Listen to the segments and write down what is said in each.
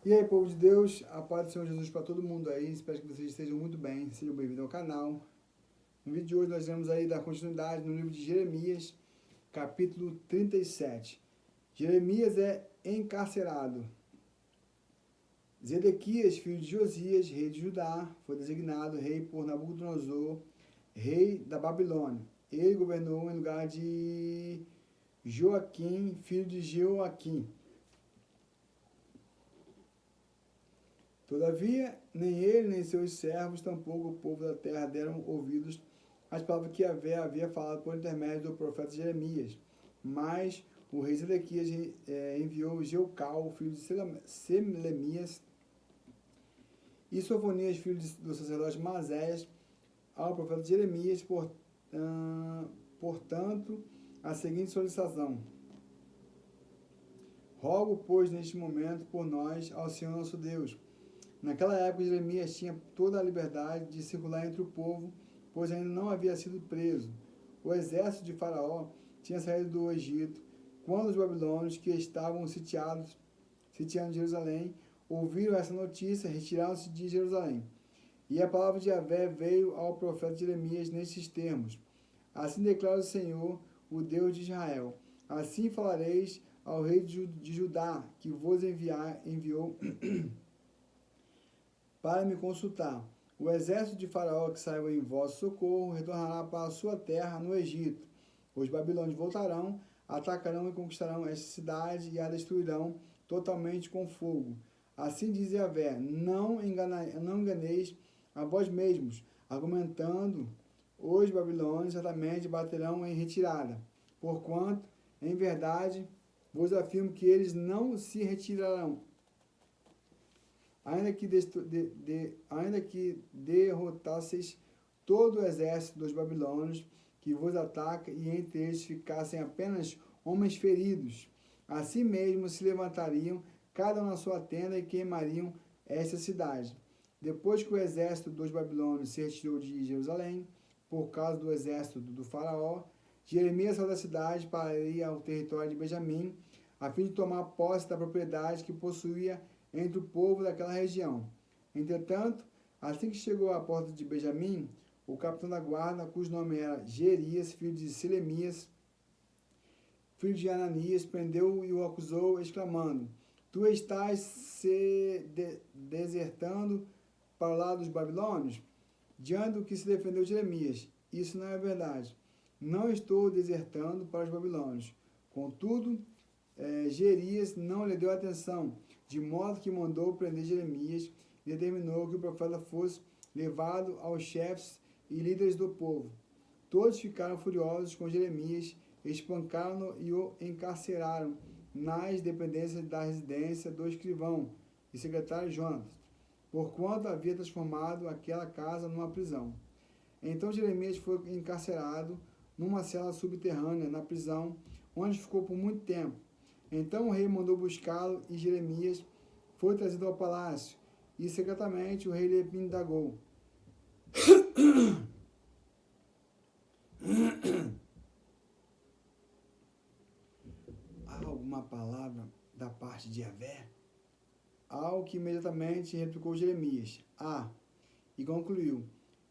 E aí, povo de Deus, a paz do Senhor Jesus para todo mundo aí. Espero que vocês estejam muito bem. Sejam bem-vindos ao canal. No vídeo de hoje nós vamos aí dar continuidade no livro de Jeremias, capítulo 37. Jeremias é encarcerado. Zedequias, filho de Josias, rei de Judá, foi designado rei por Nabucodonosor, rei da Babilônia. Ele governou em lugar de Joaquim, filho de Jeoaquim. Todavia, nem ele, nem seus servos, tampouco o povo da terra deram ouvidos às palavras que Yahvé havia falado por intermédio do profeta Jeremias. Mas o rei Zedequias enviou Jeucal, filho de Selemias, e Sofonias, filho do sacerdote Maséias, ao profeta Jeremias, portanto, a seguinte solicitação: rogo, pois, neste momento, por nós, ao Senhor nosso Deus. Naquela época, Jeremias tinha toda a liberdade de circular entre o povo, pois ainda não havia sido preso. O exército de Faraó tinha saído do Egito, quando os babilônios, que estavam sitiando Jerusalém, ouviram essa notícia, retiraram-se de Jerusalém. E a palavra de Yahvé veio ao profeta Jeremias nestes termos: assim declara o Senhor, o Deus de Israel: assim falareis ao rei de Judá, que vos enviou para me consultar. O exército de Faraó que saiu em vosso socorro retornará para a sua terra no Egito. Os babilônios voltarão, atacarão e conquistarão esta cidade e a destruirão totalmente com fogo. Assim diz Yahvé: não enganeis a vós mesmos, argumentando: os babilônios certamente baterão em retirada, porquanto, em verdade, vos afirmo que eles não se retirarão, ainda que derrotasseis todo o exército dos babilônios que vos ataca, e entre eles ficassem apenas homens feridos. Assim mesmo se levantariam, cada um na sua tenda, e queimariam esta cidade. Depois que o exército dos babilônios se retirou de Jerusalém, por causa do exército do faraó, Jeremias saiu da cidade para ir ao território de Benjamim, a fim de tomar posse da propriedade que possuía entre o povo daquela região. Entretanto, assim que chegou à porta de Benjamim, o capitão da guarda, cujo nome era Jerias, filho de Selemias, filho de Ananias, prendeu-o e o acusou, exclamando: tu estás se desertando para o lado dos babilônios? Diante do que se defendeu Jeremias: isso não é verdade. Não estou desertando para os babilônios. Contudo, Jerias não lhe deu atenção, de modo que mandou prender Jeremias e determinou que o profeta fosse levado aos chefes e líderes do povo. Todos ficaram furiosos com Jeremias, espancaram-no e o encarceraram nas dependências da residência do escrivão e secretário Jonas, porquanto havia transformado aquela casa numa prisão. Então Jeremias foi encarcerado numa cela subterrânea na prisão, onde ficou por muito tempo. Então o rei mandou buscá-lo, e Jeremias foi trazido ao palácio, e secretamente o rei lhe indagou: há alguma palavra da parte de Yahvé? Ao que imediatamente replicou Jeremias: e concluiu: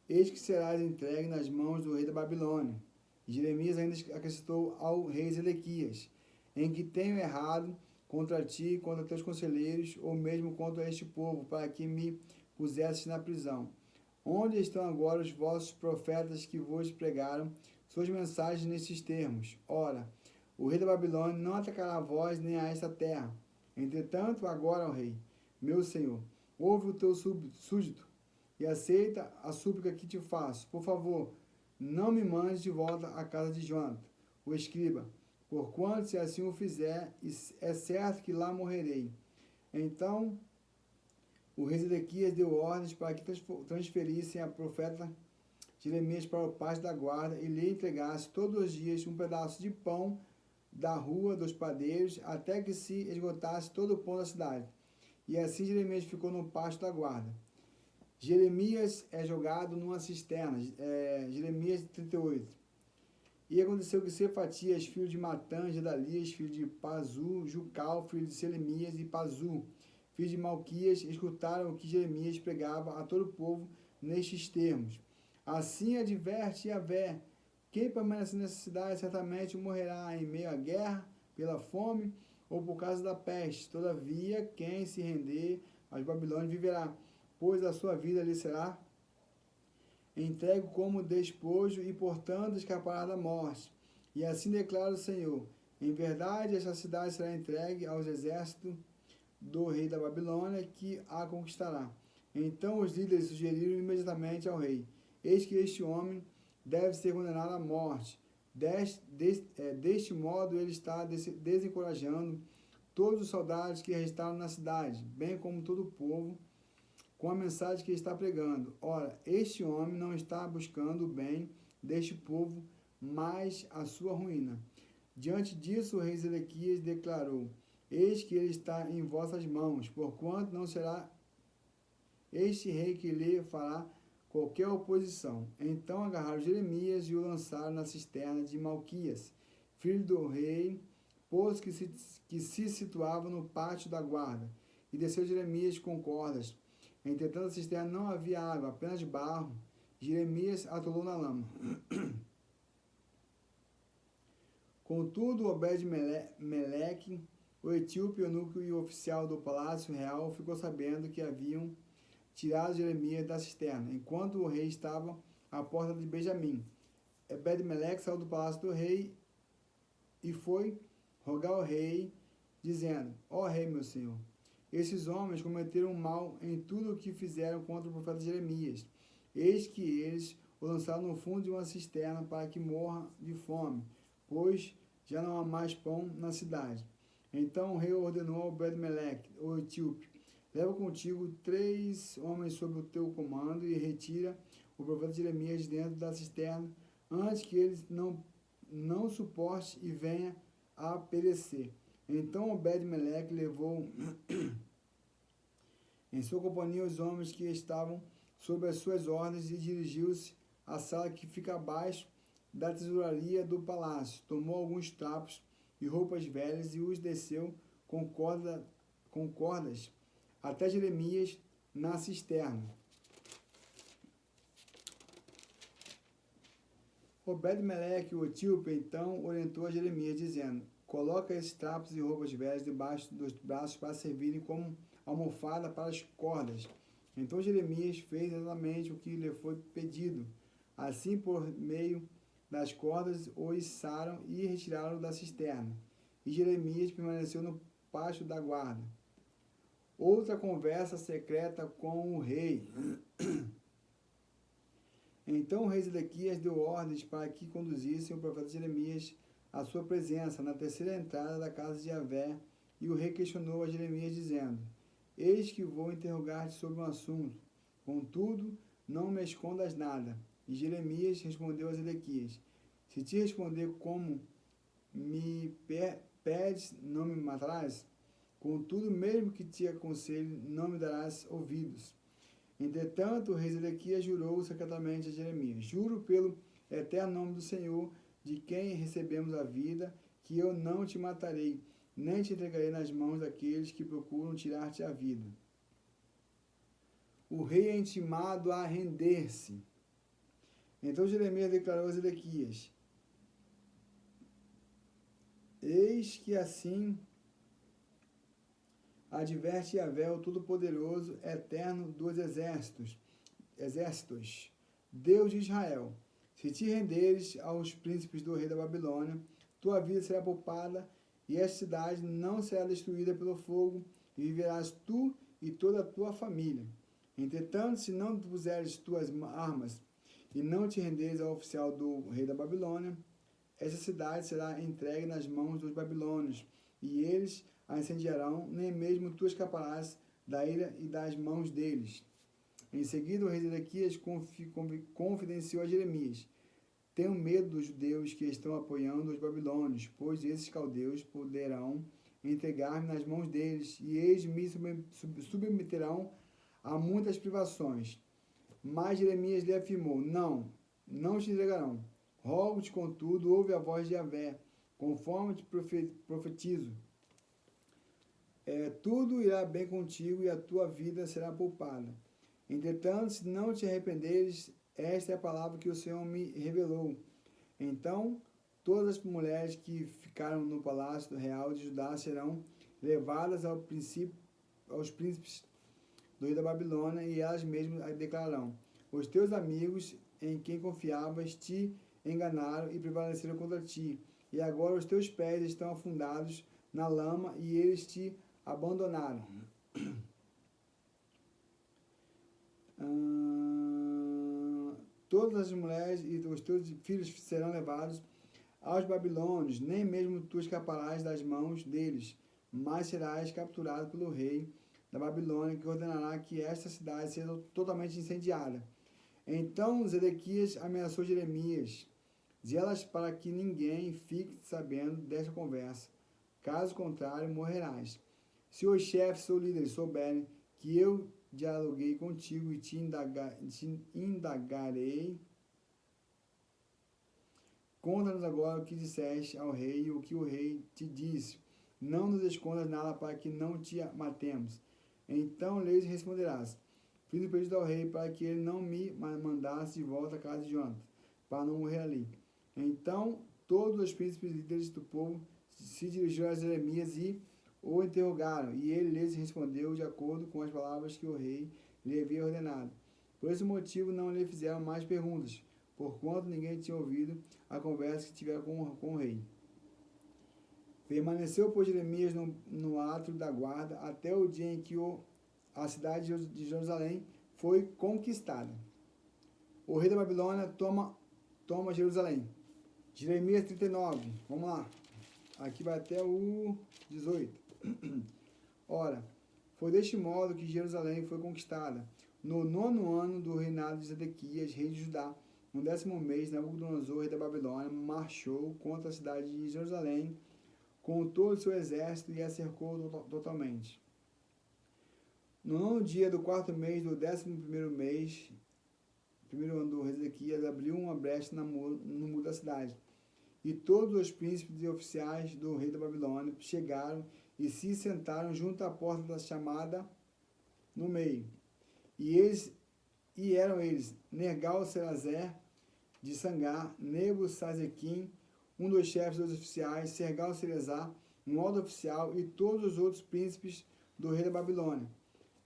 eis que serás entregue nas mãos do rei da Babilônia. E Jeremias ainda acrescentou ao rei Zedequias: em que tenho errado contra ti, contra teus conselheiros, ou mesmo contra este povo, para que me pusesses na prisão? Onde estão agora os vossos profetas que vos pregaram suas mensagens nesses termos? Ora, o rei da Babilônia não atacará a vós nem a esta terra. Entretanto, agora, ó rei, meu senhor, ouve o teu súdito e aceita a súplica que te faço. Por favor, não me mandes de volta à casa de Jonathan, o escriba, porquanto, se assim o fizer, é certo que lá morrerei. Então o rei Zedequias deu ordens para que transferissem a profeta Jeremias para o pátio da guarda e lhe entregasse todos os dias um pedaço de pão da rua dos padeiros, até que se esgotasse todo o pão da cidade. E assim Jeremias ficou no pátio da guarda. Jeremias é jogado numa cisterna. Jeremias 38. E aconteceu que Cefatias, filho de Matã, Gedalias, filho de Pazu, Jucal, filho de Selemias e Pazu, filhos de Malquias, escutaram o que Jeremias pregava a todo o povo nestes termos. Assim adverte Yahvé: quem permanecer nessa cidade certamente morrerá em meio à guerra, pela fome ou por causa da peste. Todavia, quem se render aos babilônios viverá, pois a sua vida lhe será entregue como despojo e, portanto, escapará da morte. E assim declara o Senhor: em verdade, esta cidade será entregue aos exércitos do rei da Babilônia, que a conquistará. Então os líderes sugeriram imediatamente ao rei: eis que este homem deve ser condenado à morte. Deste modo, ele está desencorajando todos os soldados que restaram na cidade, bem como todo o povo, com a mensagem que está pregando. Ora, este homem não está buscando o bem deste povo, mas a sua ruína. Diante disso, o rei Zedequias declarou: eis que ele está em vossas mãos, porquanto não será este rei que lhe fará qualquer oposição. Então agarraram Jeremias e o lançaram na cisterna de Malquias, filho do rei, posto que se situava no pátio da guarda. E desceu Jeremias com cordas. Entretanto, a cisterna não havia água, apenas barro. Jeremias atolou na lama. Contudo, Obed-Meleque, o etíope, eunuco e o oficial do palácio real, ficou sabendo que haviam tirado Jeremias da cisterna, enquanto o rei estava à porta de Benjamim. Obed-Meleque saiu do palácio do rei e foi rogar ao rei, dizendo: ó rei, meu senhor, esses homens cometeram mal em tudo o que fizeram contra o profeta Jeremias. Eis que eles o lançaram no fundo de uma cisterna para que morra de fome, pois já não há mais pão na cidade. Então o rei ordenou a Obed-Meleque, o etíope: leva contigo 3 homens sob o teu comando e retira o profeta Jeremias de dentro da cisterna, antes que ele não suporte e venha a perecer. Então Obed-Meleque levou em sua companhia os homens que estavam sob as suas ordens e dirigiu-se à sala que fica abaixo da tesouraria do palácio. Tomou alguns trapos e roupas velhas e os desceu com cordas até Jeremias na cisterna. Obed-Meleque, o etíope, então orientou a Jeremias, dizendo: coloca esses trapos e roupas velhas debaixo dos braços para servirem como almofada para as cordas. Então Jeremias fez exatamente o que lhe foi pedido. Assim, por meio das cordas, o içaram e retiraram da cisterna. E Jeremias permaneceu no pátio da guarda. Outra conversa secreta com o rei. Então o rei Zedequias deu ordens para que conduzissem o profeta Jeremias à sua presença, na terceira entrada da casa de Yahvé, e o rei questionou a Jeremias, dizendo: eis que vou interrogar-te sobre um assunto, contudo, não me escondas nada. E Jeremias respondeu a Zedequias: se te responder como me pedes, não me matarás? Contudo, mesmo que te aconselhe, não me darás ouvidos. Entretanto, o rei Zedequias jurou secretamente a Jeremias: juro pelo eterno nome do Senhor, de quem recebemos a vida, que eu não te matarei, nem te entregarei nas mãos daqueles que procuram tirar-te a vida. O rei é intimado a render-se. Então Jeremias declarou a Zedequias: eis que assim adverte Yahvé, o Todo-Poderoso, Eterno dos exércitos, Deus de Israel: se te renderes aos príncipes do rei da Babilônia, tua vida será poupada, e esta cidade não será destruída pelo fogo, e viverás tu e toda a tua família. Entretanto, se não puseres tuas armas e não te renderes ao oficial do rei da Babilônia, esta cidade será entregue nas mãos dos babilônios, e eles a incendiarão, nem mesmo tu escaparás da ira e das mãos deles. Em seguida, o rei Zedequias confidenciou a Jeremias: tenho medo dos judeus que estão apoiando os babilônios, pois esses caldeus poderão entregar-me nas mãos deles, e eles me submeterão a muitas privações. Mas Jeremias lhe afirmou: não te entregarão. Rogo-te, contudo, ouve a voz de Yahvé, conforme te profetizo. tudo irá bem contigo e a tua vida será poupada. Entretanto, se não te arrependeres, esta é a palavra que o Senhor me revelou. Então, todas as mulheres que ficaram no palácio real de Judá serão levadas aos príncipes do rei da Babilônia, e elas mesmas declararão: os teus amigos em quem confiavas te enganaram e prevaleceram contra ti, e agora os teus pés estão afundados na lama e eles te abandonaram. Todas as mulheres e os teus filhos serão levados aos babilônios, nem mesmo tu escaparás das mãos deles, mas serás capturado pelo rei da Babilônia, que ordenará que esta cidade seja totalmente incendiada. Então Zedequias ameaçou Jeremias: zelas para que ninguém fique sabendo desta conversa, caso contrário morrerás. Se os chefes ou líderes souberem que eu dialoguei contigo e te indagarei, conta-nos agora o que disseste ao rei e o que o rei te disse. Não nos escondas nada para que não te matemos. Então lhes responderás: fiz um pedido ao rei para que ele não me mandasse de volta à casa de Jonathan, para não morrer ali. Então todos os príncipes e líderes do povo se dirigiram a Jeremias e o interrogaram, e ele lhes respondeu de acordo com as palavras que o rei lhe havia ordenado. Por esse motivo não lhe fizeram mais perguntas, porquanto ninguém tinha ouvido a conversa que tivera com o rei. Permaneceu, pois, Jeremias no átrio da guarda até o dia em que a cidade de Jerusalém foi conquistada. O rei da Babilônia toma Jerusalém. Jeremias 39, vamos lá. Aqui vai até o 18. Ora, foi deste modo que Jerusalém foi conquistada. No 9º ano do reinado de Zedequias, rei de Judá, no 10º mês, Nabucodonosor, rei da Babilônia, marchou contra a cidade de Jerusalém com todo o seu exército e a cercou totalmente. No 9º dia do 4º mês do 11º mês, primeiro ano do rei Zedequias, abriu uma brecha no muro da cidade. E todos os príncipes e oficiais do rei da Babilônia chegaram e se sentaram junto à porta da chamada no meio. E eram eles Nergal-Sarazer de Sangar, Nebo-Sazequim, um dos chefes dos oficiais, Sergal-Cerezar, um alto oficial, e todos os outros príncipes do rei da Babilônia.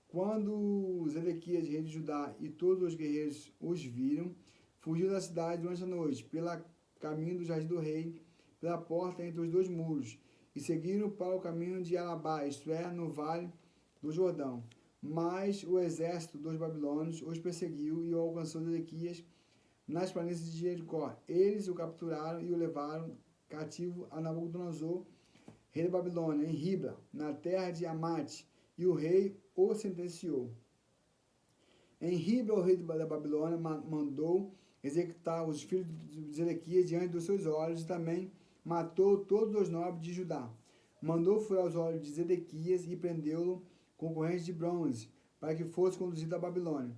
Quando Zedequias, rei de Judá, e todos os guerreiros os viram, fugiu da cidade durante a noite, pelo caminho do jardim do rei, pela porta entre os dois muros, e seguiram para o caminho de Arabá, isto é, no vale do Jordão. Mas o exército dos babilônios os perseguiu e o alcançou Zedequias nas planícies de Jericó. Eles o capturaram e o levaram cativo a Nabucodonosor, rei da Babilônia, em Ribla, na terra de Amate, e o rei o sentenciou. Em Ribla, o rei da Babilônia mandou executar os filhos de Zedequias diante dos seus olhos, e também matou todos os nobres de Judá. Mandou furar os olhos de Zedequias e prendeu-lo com correntes de bronze, para que fosse conduzido à Babilônia.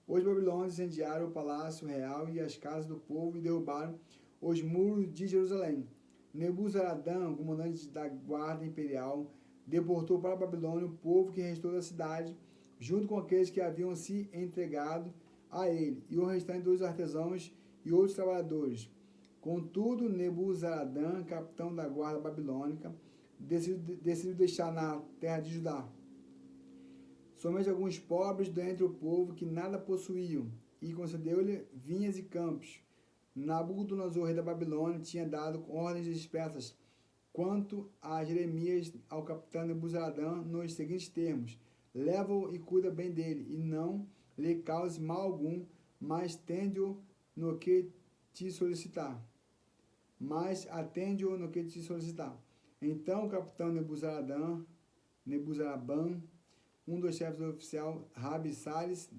Os babilônios incendiaram o palácio real e as casas do povo e derrubaram os muros de Jerusalém. Nebuzaradã, comandante da guarda imperial, deportou para a Babilônia o povo que restou da cidade, junto com aqueles que haviam se entregado a ele, e o restante dos artesãos e outros trabalhadores. Contudo, Nebuzaradã, capitão da guarda babilônica, decidiu deixar na terra de Judá somente alguns pobres dentre o povo que nada possuíam, e concedeu-lhe vinhas e campos. Nabucodonosor, rei da Babilônia, tinha dado ordens dispersas quanto a Jeremias ao capitão Nebuzaradã nos seguintes termos: leva-o e cuida bem dele, e não lhe cause mal algum, mas atende-o no que te solicitar. Então o capitão Nebuzaradan, um dos chefes do oficial, Rabi Sares,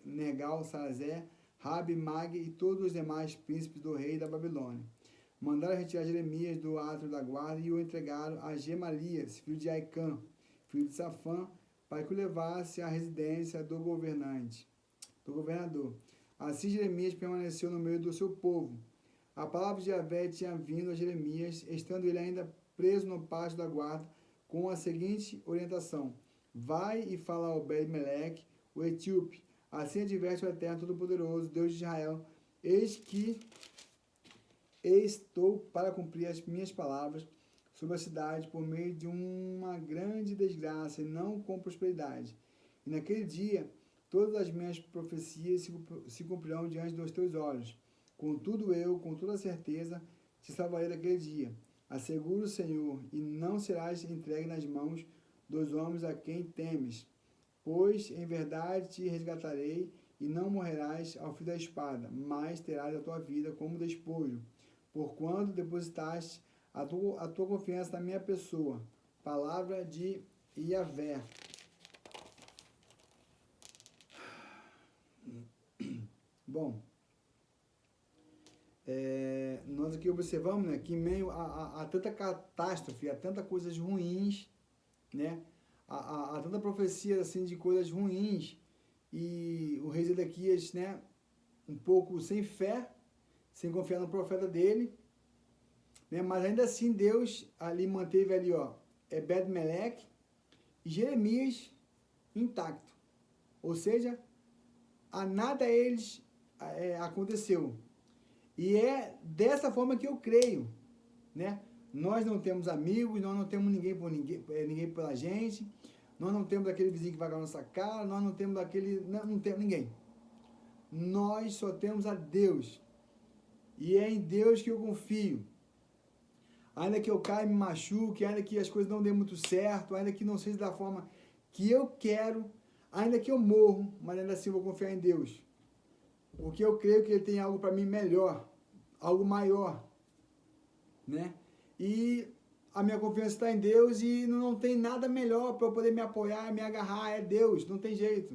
Nergal-Sarezer, Rabi Mag e todos os demais príncipes do rei da Babilônia mandaram retirar Jeremias do átrio da guarda e o entregaram a Gemalias, filho de Aicã, filho de Safã, para que o levasse à residência do governador. Assim Jeremias permaneceu no meio do seu povo. A palavra de Yahvé tinha vindo a Jeremias, estando ele ainda preso no pátio da guarda, com a seguinte orientação: vai e fala ao Ebed-Meleque, o etíope, assim adverte o Eterno Todo-Poderoso, Deus de Israel, eis que estou para cumprir as minhas palavras sobre a cidade por meio de uma grande desgraça e não com prosperidade. E naquele dia, todas as minhas profecias se cumprirão diante dos teus olhos. Contudo eu, com toda certeza, te salvarei daquele dia. Asseguro o Senhor, e não serás entregue nas mãos dos homens a quem temes. Pois, em verdade, te resgatarei, e não morrerás ao fio da espada, mas terás a tua vida como despojo, porquanto depositaste a tua confiança na minha pessoa. Palavra de Yahvé. Bom, nós aqui observamos, né, que em meio a tanta catástrofe, a tantas coisas ruins, né, a tanta profecia assim, de coisas ruins, e o rei Zedequias, né, um pouco sem fé, sem confiar no profeta dele, né, mas ainda assim Deus ali manteve ali, Ebed-Meleque e Jeremias intacto. Ou seja, a nada eles aconteceu. E é dessa forma que eu creio, né? Nós não temos amigos, nós não temos ninguém pela gente, nós não temos aquele vizinho que vai na nossa cara, nós não temos não temos ninguém. Nós só temos a Deus. E é em Deus que eu confio. Ainda que eu caia e me machuque, ainda que as coisas não dêem muito certo, ainda que não seja da forma que eu quero, ainda que eu morro, mas ainda assim eu vou confiar em Deus. Porque eu creio que Ele tem algo para mim melhor, algo maior, né? E a minha confiança está em Deus e não tem nada melhor para eu poder me apoiar, me agarrar, é Deus, não tem jeito.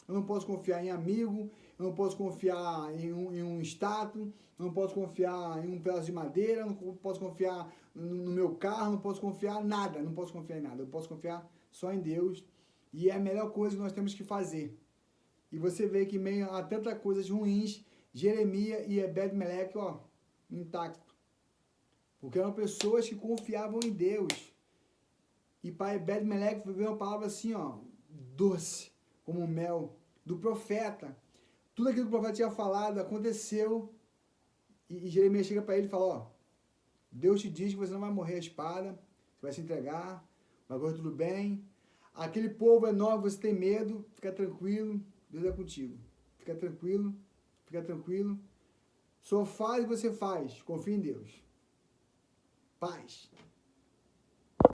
Eu não posso confiar em amigo, eu não posso confiar em um status, eu não posso confiar em um pedaço de madeira, eu não posso confiar no meu carro, não posso confiar em nada, não posso confiar em nada, eu posso confiar só em Deus. E é a melhor coisa que nós temos que fazer. E você vê que meio a tantas coisas ruins, Jeremias e Ebed-Meleque, intacto. Porque eram pessoas que confiavam em Deus. E para Ebed-Meleque veio uma palavra assim, doce, como mel, do profeta. Tudo aquilo que o profeta tinha falado aconteceu. E Jeremias chega para ele e fala, Deus te diz que você não vai morrer à espada, você vai se entregar, vai correr tudo bem. Aquele povo enorme, você tem medo, fica tranquilo, Deus é contigo. Fica tranquilo, fica tranquilo. Só faz o que você faz, confia em Deus. Paz.